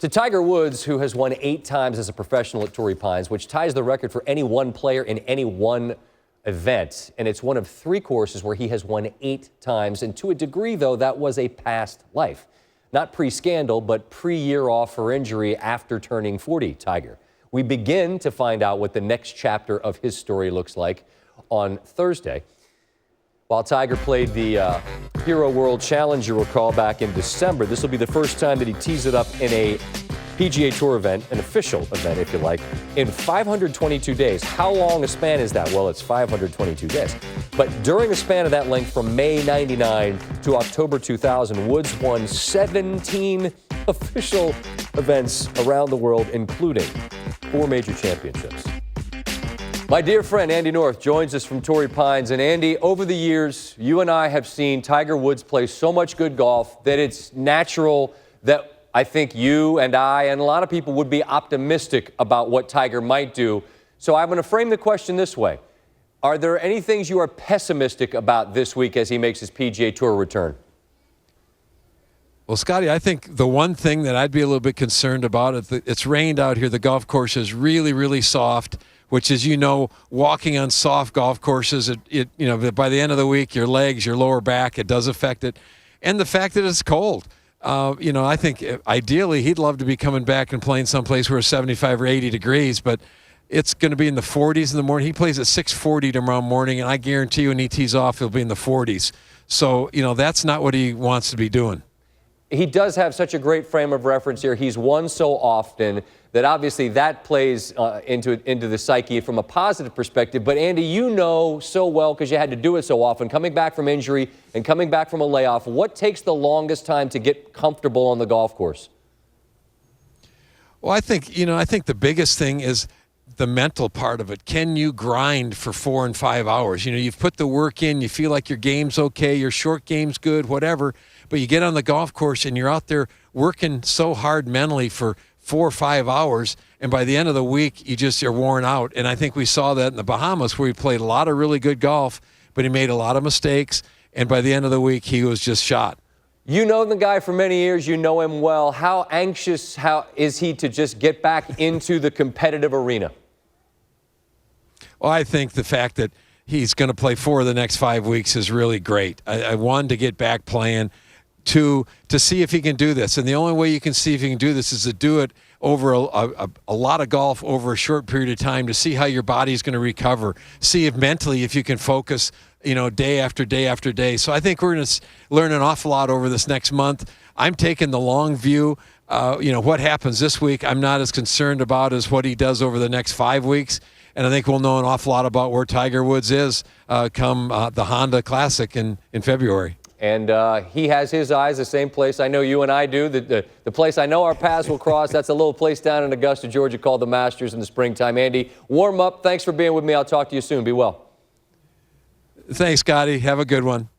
To Tiger Woods, who has won 8 times as a professional at Torrey Pines, which ties the record for any one player in any one event. And it's one of 3 courses where he has won 8 times. And to a degree, though, that was a past life. Not pre-scandal, but pre-year off for injury after turning 40, Tiger. We begin to find out what the next chapter of his story looks like on Thursday. While Tiger played the Hero World Challenge, you recall, back in December, this will be the first time that he tees it up in a PGA Tour event, an official event, if you like, in 522 days. How long a span is that? Well, it's 522 days. But during a span of that length from May 99 to October 2000, Woods won 17 official events around the world, including 4 major championships. My dear friend Andy North joins us from Torrey Pines. And Andy, over the years, you and I have seen Tiger Woods play so much good golf that it's natural that I think you and I and a lot of people would be optimistic about what Tiger might do. So I'm going to frame the question this way. Are there any things you are pessimistic about this week as he makes his PGA Tour return? Well, Scotty, I think the one thing that I'd be a little bit concerned about is that it's rained out here. The golf course is really, really soft, which is, walking on soft golf courses, by the end of the week, your legs, your lower back, it does affect it. And the fact that it's cold. I think ideally he'd love to be coming back and playing someplace where it's 75 or 80 degrees, but it's going to be in the 40s in the morning. He plays at 6:40 tomorrow morning, and I guarantee you when he tees off, he'll be in the 40s. So, that's not what he wants to be doing. He does have such a great frame of reference here. He's won so often that obviously that plays into the psyche from a positive perspective. But Andy, you know so well, because you had to do it so often, coming back from injury and coming back from a layoff, what takes the longest time to get comfortable on the golf course? Well, I think the biggest thing is the mental part of it. Can you grind for 4 and 5 hours? You've put the work in, you feel like your game's okay, your short game's good, whatever, but you get on the golf course and you're out there working so hard mentally for 4 or 5 hours, and by the end of the week, you're worn out. And I think we saw that in the Bahamas, where he played a lot of really good golf, but he made a lot of mistakes, and by the end of the week, he was just shot. You know the guy for many years. You know him well. How anxious is he to just get back into the competitive arena? Well, I think the fact that he's going to play 4 of the next 5 weeks is really great. I wanted to get back playing, to see if he can do this. And the only way you can see if he can do this is to do it over a lot of golf over a short period of time, to see how your body's going to recover, see if mentally if you can focus, day after day after day. So I think we're going to learn an awful lot over this next month. I'm taking the long view. What happens this week, I'm not as concerned about as what he does over the next 5 weeks. And I think we'll know an awful lot about where Tiger Woods is come the Honda Classic in February. And he has his eyes the same place I know you and I do. The place I know our paths will cross, that's a little place down in Augusta, Georgia called the Masters in the springtime. Andy, warm up. Thanks for being with me. I'll talk to you soon. Be well. Thanks, Scotty. Have a good one.